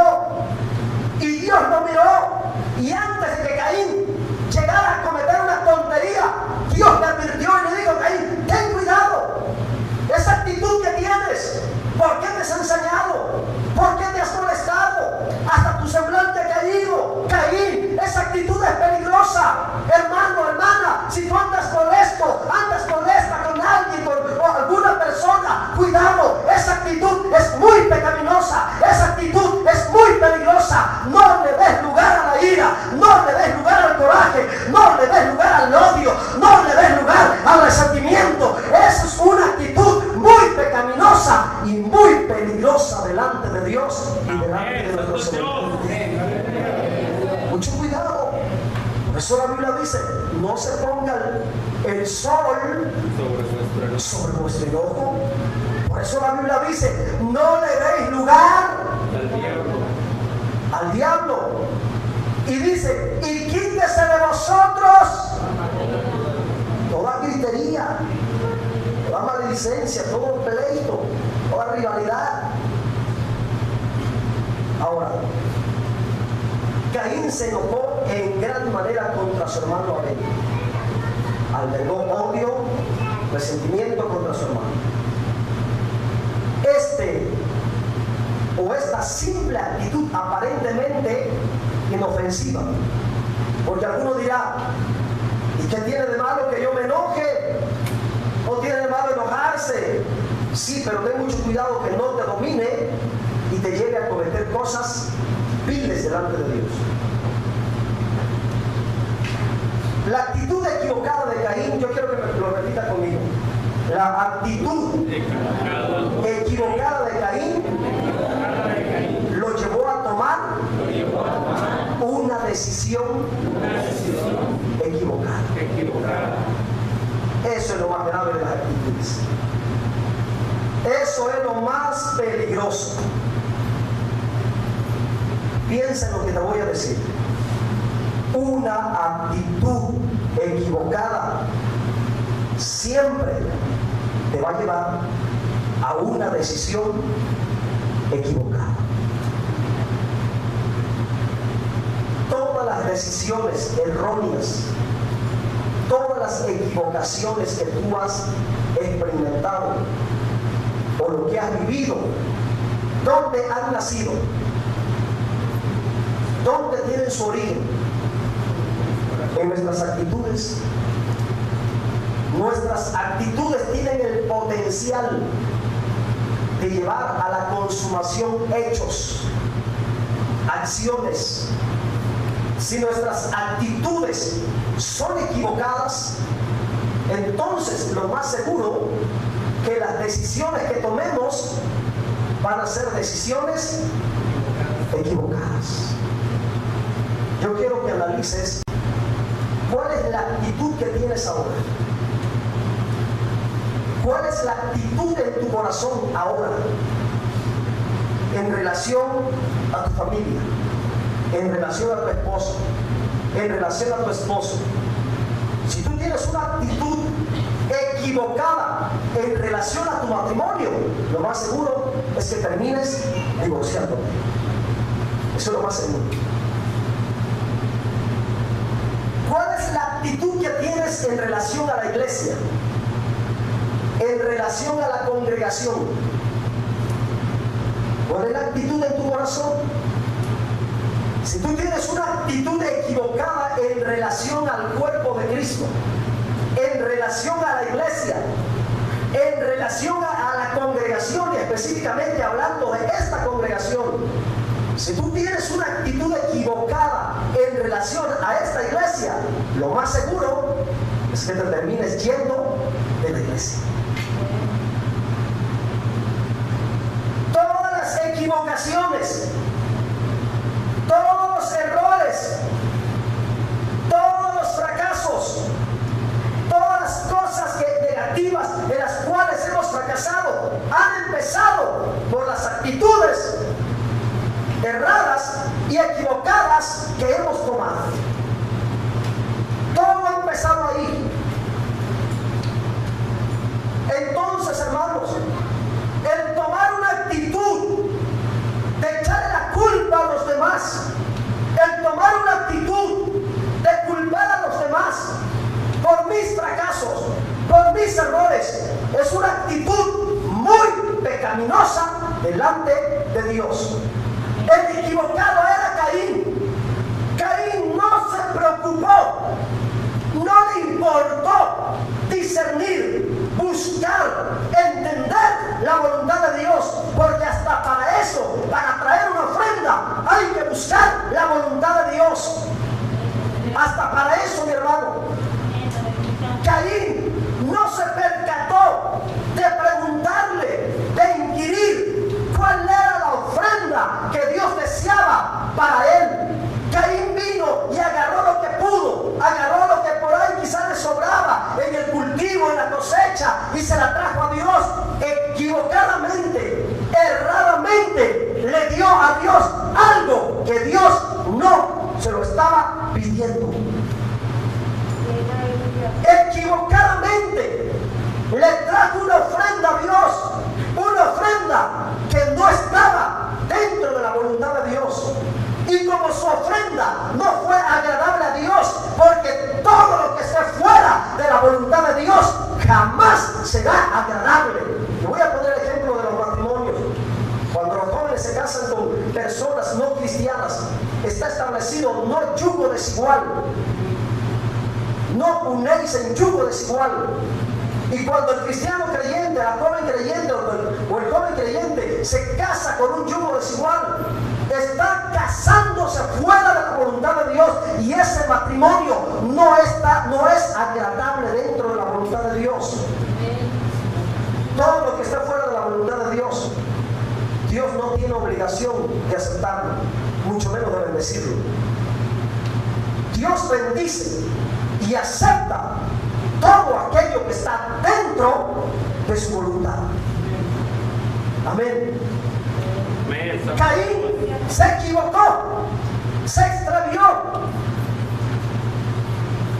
y Dios lo miró, y antes de que Caín llegara a cometer una tontería, Dios le advirtió y le dijo: Caín, ten cuidado, esa actitud que tienes, ¿por qué te has ensañado? ¿Por qué te has molestado? Hasta tu semblante ha caído. Caín, esa actitud es peligrosa. Hermano, hermana, si tú andas molesto, andas molesta con alguien o alguna persona, cuidado, esa actitud es muy pecaminosa, esa actitud es muy peligrosa. No le des lugar a la ira, no le des lugar al coraje, no le des lugar al odio, no le des lugar al resentimiento. Esa es una actitud muy pecaminosa y muy peligrosa delante de Dios y delante de nuestro Señor. Mucho cuidado. Por eso la Biblia dice: no se ponga el sol sobre vuestro enojo. Por eso la Biblia dice: no le deis lugar al diablo. Y dice: y quítese de vosotros toda gritería, toda maledicencia, todo pleito, toda rivalidad. Ahora, Caín se enojó en gran manera contra su hermano Abel. Albergó odio, resentimiento contra su hermano. Esta simple actitud aparentemente inofensiva, porque alguno dirá: ¿y qué tiene de malo que yo me enoje? ¿No tiene de malo enojarse? Sí, pero ten mucho cuidado que no te domine y te lleve a cometer cosas viles delante de Dios. La actitud equivocada de Caín, yo quiero que me lo repita conmigo. La actitud equivocada de Caín lo llevó a tomar una decisión equivocada. Eso es lo más grave de las actitudes. Eso es lo más peligroso. Piensa en lo que te voy a decir. Una actitud equivocada siempre te va a llevar a una decisión equivocada. Todas las decisiones erróneas, todas las equivocaciones que tú has experimentado o lo que has vivido, ¿dónde han nacido? ¿Dónde tienen su origen? En nuestras actitudes. Nuestras actitudes tienen el potencial de llevar a la consumación hechos, acciones. Si nuestras actitudes son equivocadas, entonces lo más seguro que las decisiones que tomemos van a ser decisiones equivocadas. Yo quiero que analices cuál es la actitud que tienes ahora. ¿Cuál es la actitud en tu corazón ahora en relación a tu familia, en relación a tu esposo, en relación a tu esposo? Si tú tienes una actitud equivocada en relación a tu matrimonio, lo más seguro es que termines divorciándote. Eso es lo más seguro. ¿Cuál es la actitud que tienes en relación a la iglesia? En relación a la congregación. ¿Cuál es la actitud en tu corazón? Si tú tienes una actitud equivocada en relación al cuerpo de Cristo, en relación a la iglesia, en relación a la congregación, y específicamente hablando de esta congregación, si tú tienes una actitud equivocada en relación a esta iglesia, lo más seguro es que te termines yendo de la iglesia. Todas las equivocaciones, todos los errores, todos los fracasos, todas las cosas negativas en las cuales hemos fracasado han empezado por las actitudes erradas y equivocadas que hemos tomado. Todo ha empezado ahí. Entonces, pidiendo. Equivocadamente le trajo una ofrenda a Dios, una ofrenda que no estaba dentro de la voluntad de Dios. Y como su ofrenda no fue agradable a Dios, porque todo lo que esté fuera de la voluntad de Dios jamás será agradable. Y voy a poner el ejemplo de los matrimonios. Cuando los jóvenes se casan con personas no cristianas, está establecido no yugo desigual. No unéis en yugo desigual. Y cuando el cristiano creyente, la joven creyente o el joven creyente se casa con un yugo desigual, está casándose fuera de la voluntad de Dios, y ese matrimonio no es agradable dentro de la voluntad de Dios. Todo lo que está fuera de la voluntad de Dios, Dios no tiene obligación de aceptarlo, mucho menos de bendecirlo. Dios bendice y acepta todo aquello que está dentro de su voluntad. Amén. Caín se equivocó, se extravió,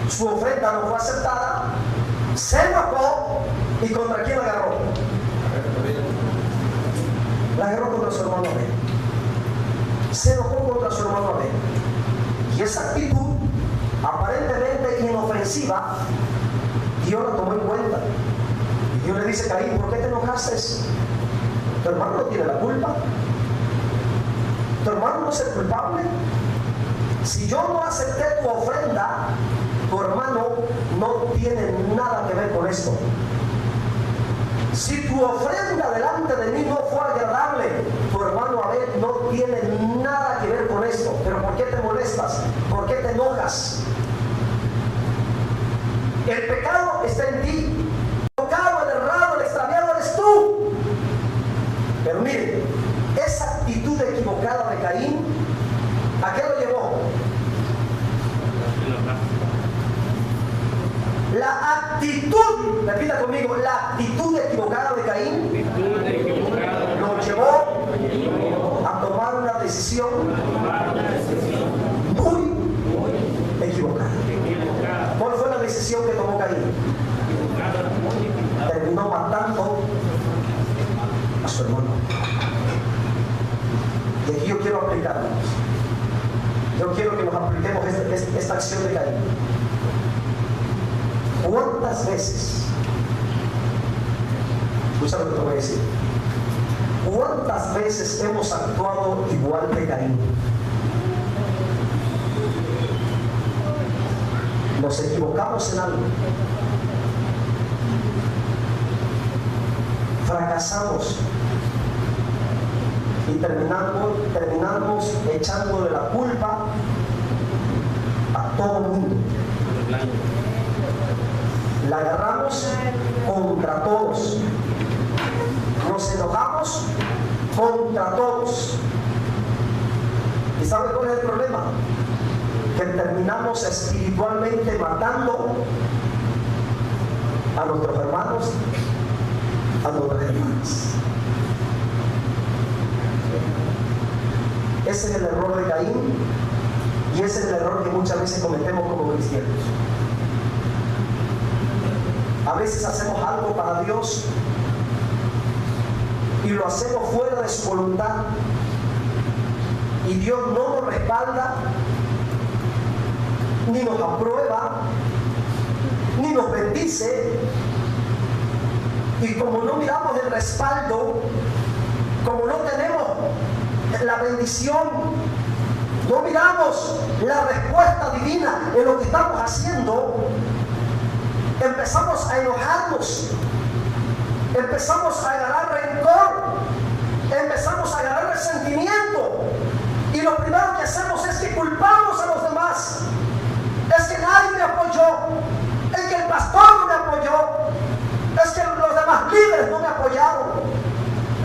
su ofrenda no fue aceptada, se enojó. ¿Y contra quién la agarró? La agarró contra su hermano Abel. Se enojó contra su hermano Abel. Y esa actitud aparentemente inofensiva, Dios la tomó en cuenta. Y Dios le dice: Caín, ¿por qué te enojaste? Tu hermano no tiene la culpa. Tu hermano no es el culpable. Si yo no acepté tu ofrenda, tu hermano no tiene nada que ver con esto. Si tu ofrenda delante de mí no fue agradable, tu hermano Abel no tiene nada que ver con esto. Pero ¿por qué te molestas? ¿Por qué te enojas? El pecado está en ti. El equivocado, el errado, el extraviado eres tú. Pero miren, esa actitud equivocada de Caín, ¿a qué lo llevó? La actitud, repita conmigo, la actitud equivocada de Caín lo llevó a tomar una decisión muy equivocada. ¿Cuál fue la decisión que tomó Caín? Terminó matando a su hermano. Y aquí yo quiero aplicarnos. Yo quiero que nos apliquemos esta acción de Caín. ¿Cuántas veces? Escucha lo que te voy a decir. ¿Cuántas veces hemos actuado igual que Caín? Nos equivocamos en algo, fracasamos y terminamos echándole la culpa a todo el mundo. La agarramos contra todos, nos enojamos contra todos. ¿Y sabe cuál es el problema? Que terminamos espiritualmente matando a nuestros hermanos, a nuestras hermanas. Ese es el error de Caín, y ese es el error que muchas veces cometemos como cristianos. A veces hacemos algo para Dios y lo hacemos fuera de su voluntad, y Dios no nos respalda, ni nos aprueba, ni nos bendice. Y como no miramos el respaldo, como no tenemos la bendición, no miramos la respuesta divina en lo que estamos haciendo, empezamos a enojarnos, empezamos a agarrar rencor, empezamos a agarrar resentimiento, y lo primero que hacemos es que culpamos a los demás. Es que nadie me apoyó, es que el pastor no me apoyó, es que los demás líderes no me apoyaron,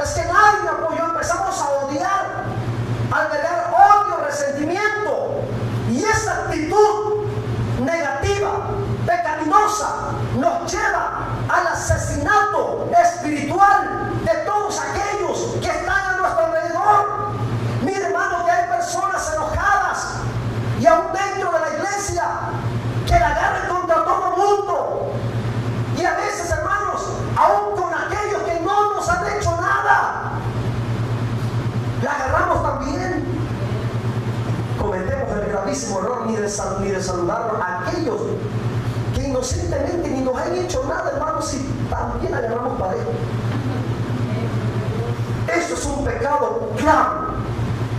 es que nadie me apoyó. Empezamos a odiar, a agregar odio, resentimiento, y esa actitud negativa, pecaminosa, nos lleva al asesinato espiritual de todos aquellos que están a nuestro alrededor. Mi hermano, que hay personas enojadas, y aún dentro de la iglesia saludarlos a aquellos que inocentemente ni nos han hecho nada, hermanos, si también agarramos parejo. Eso es un pecado grave.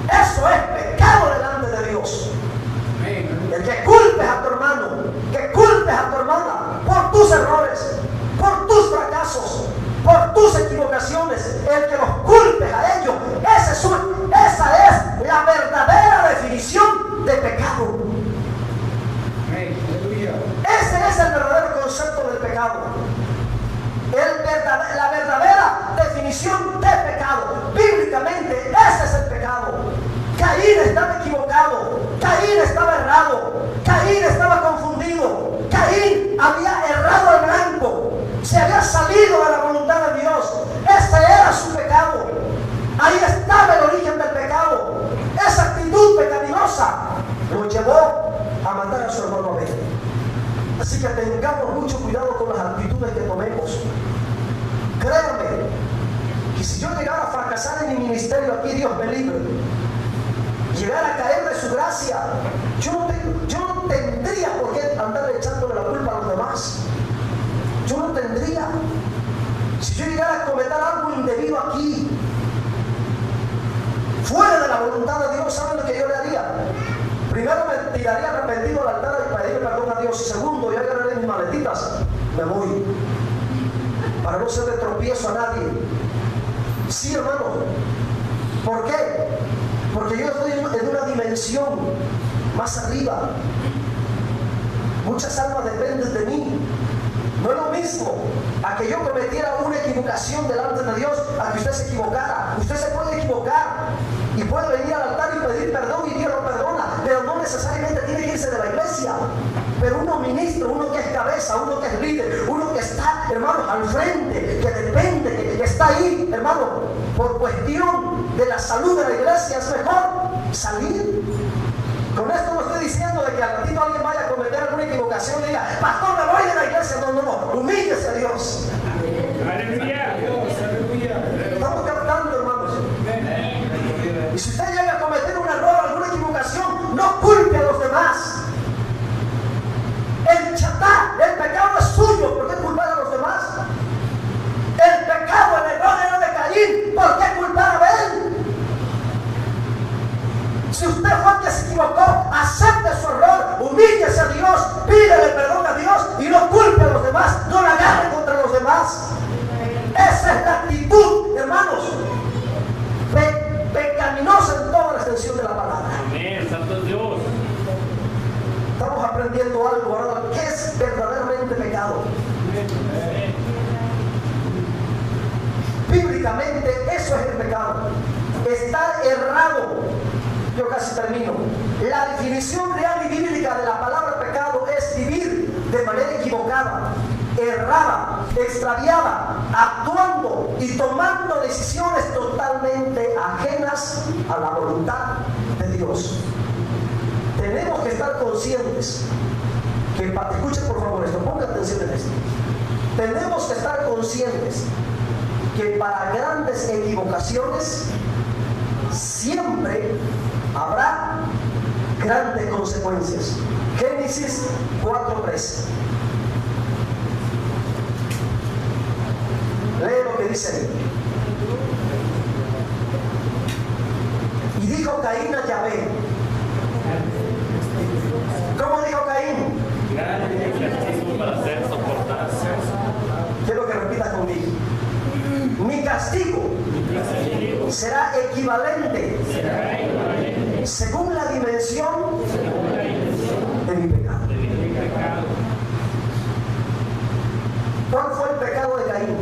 Eso es pecado delante de Dios. El que culpes a tu hermano, que culpes a tu hermana por tus errores, por tus fracasos, por tus equivocaciones, el que los culpes a ellos, esa es la verdadera definición de pecado. Ese es el verdadero concepto del pecado. La verdadera definición de pecado. Bíblicamente, ese es el pecado. Caín estaba equivocado, Caín estaba errado, Caín estaba confundido, Caín había errado al blanco, se había salido de la voluntad de Dios. Ese era su pecado. Ahí estaba el origen del pecado. Esa actitud pecaminosa lo llevó a matar a su hermano Abel. Así que tengamos mucho cuidado con las actitudes que tomemos. Créanme que si yo llegara a fracasar en mi ministerio aquí, Dios me libre, llegar a caer de su gracia, yo no tendría por qué andar echándole la culpa a los demás. Yo no tendría. Si yo llegara a cometer algo indebido aquí, fuera de la voluntad de Dios, ¿saben lo que yo le haría? Primero me tiraría arrepentido al altar y pediría perdón a Dios. Y segundo, yo agarraré mis maletitas, me voy, para no ser de tropiezo a nadie. Sí, hermano. ¿Por qué? Porque yo estoy en una dimensión más arriba. Muchas almas dependen de mí. No es lo mismo a que yo cometiera una equivocación delante de Dios, a que usted se equivocara. Usted se puede equivocar y puede venir al altar y pedir perdón y Dios lo perdona, pero no necesariamente tiene que irse de la iglesia. Pero uno ministro, uno que es cabeza, uno que es líder, uno que está, hermano, al frente, que depende, que está ahí, hermano, por cuestión de la salud de la iglesia, es mejor salir. Con esto no estoy diciendo de que al ratito alguien vaya a cometer alguna equivocación y diga, pastor, me voy de la iglesia. No, humíllese a Dios. Aleluya. Estamos captando, hermanos. Y si usted llega a cometer un error, alguna equivocación, no culpe a los demás. El pecado es suyo, ¿por qué culpar a los demás? El pecado, el error era de Caín, ¿por qué culpar a Abel? Si usted fue el que se equivocó, acepte su error, humíllese a Dios, pídele perdón a Dios y no culpe a los demás, no la agarre contra los demás. Esa es la actitud, hermanos, pecaminosa en toda la extensión de la palabra. Amén, santo Dios. Estamos aprendiendo algo ahora. ¿Qué es verdaderamente pecado? Bíblicamente, eso es el pecado. Estar errado. Yo casi termino. La definición real y bíblica de la palabra pecado es vivir de manera equivocada, errada, extraviada, actuando y tomando decisiones totalmente ajenas a la voluntad de Dios. Tenemos que estar conscientes que, escuchen por favor esto, pongan atención en esto. Tenemos que estar conscientes que para grandes equivocaciones siempre habrá grandes consecuencias. Génesis 4:3. Lee lo que dice ahí. Y dijo Caín a Yahvé. ¿Cómo dijo Caín? Para ser soportado. Quiero que repitas conmigo. Mi castigo será equivalente según la dimensión de mi pecado. ¿Cuál fue el pecado de Caín?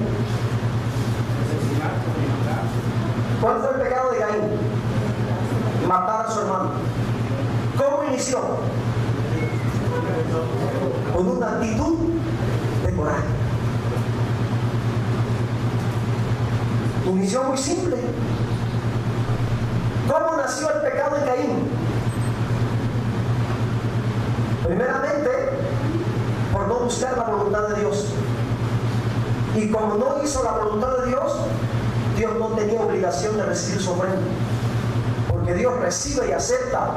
¿Cuál fue el pecado de Caín? Matar a su hermano. ¿Cómo inició? Con una actitud de coraje. Inició muy simple. ¿Cómo nació el pecado de Caín? Primeramente, por no buscar la voluntad de Dios. Y como no hizo la voluntad de Dios, Dios no tenía obligación de recibir su ofrenda. Porque Dios recibe y acepta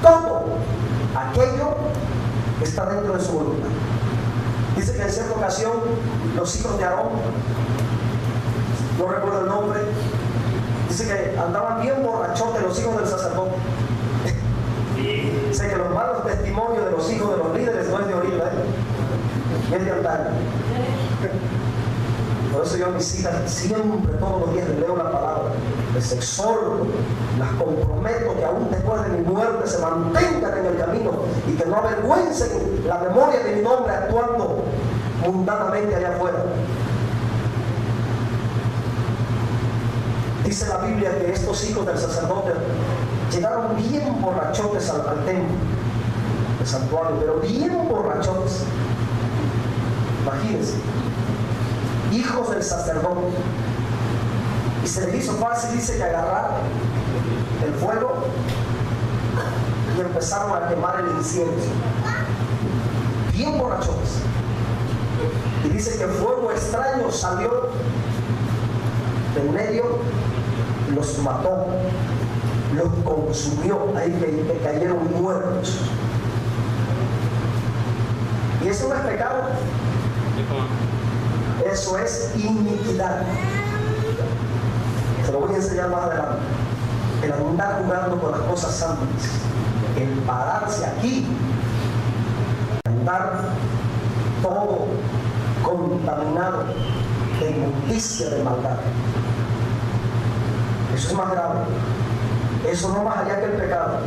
todo aquello está dentro de su voluntad. Dice que en cierta ocasión los hijos de Aarón, no recuerdo el nombre, dice que andaban bien borrachotes los hijos del sacerdote. Dice que los malos testimonios de los hijos de los líderes no es de ahorita, es de antaño. Por eso yo a mis hijas siempre, todos los días, les leo la palabra, les exhorto, las comprometo que aún después de mi muerte se mantengan en el camino y que no avergüencen la memoria de mi nombre actuando mundanamente allá afuera. Dice la Biblia que estos hijos del sacerdote llegaron bien borrachotes al templo, al santuario, pero bien borrachotes. Imagínense, hijos del sacerdote. Y se les hizo fácil, dice, que agarraron el fuego y empezaron a quemar el incienso. Bien borrachotes. Y dice que fuego extraño salió de en medio, los mató, los consumió, ahí que cayeron muertos. Y eso no es pecado. Eso es iniquidad. Se lo voy a enseñar más adelante. El andar jugando con las cosas santas, el pararse aquí, andar todo contaminado de inmundicia, de maldad. Eso es más grave. Eso no más allá que el pecado.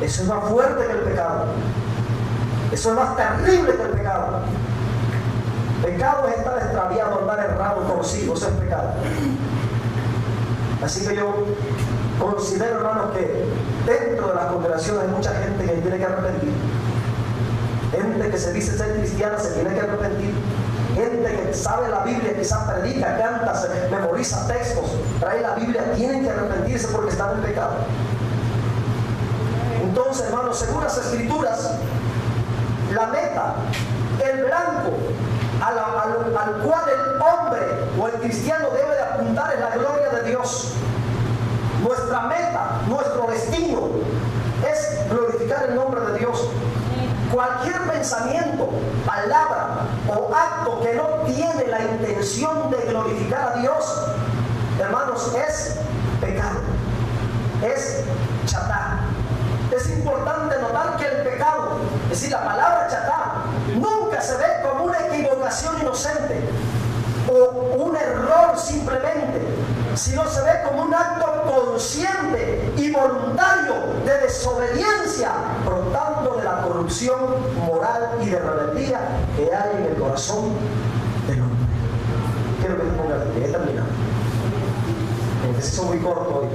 Eso es más fuerte que el pecado. Eso es más terrible que el pecado. Pecado es estar extraviado, andar errado, torcido. Eso es pecado. Así que yo considero, hermanos, que dentro de las congregaciones hay mucha gente que tiene que arrepentir. Gente que se dice ser cristiana se tiene que arrepentir. Gente que sabe la Biblia, quizás predica, canta, se memoriza textos, trae la Biblia, tienen que arrepentirse porque están en pecado. Entonces, hermanos, según las Escrituras, la meta, el blanco al cual el hombre o el cristiano debe de apuntar es la gloria de Dios. Nuestra meta, nuestro destino es glorificar el nombre de Dios. Cualquier pensamiento, palabra o acto que no tiene la intención de glorificar a Dios, hermanos, es pecado, es chatá. Es importante notar que el pecado, es decir, la palabra chatá, nunca se ve como una equivocación inocente o un error simplemente, sino se ve como un acto consciente y voluntario de desobediencia, brotando de la corrupción moral y de rebeldía que hay en el corazón del hombre. Quiero que te pongas de pie, he terminado. El ejercicio muy corto hoy.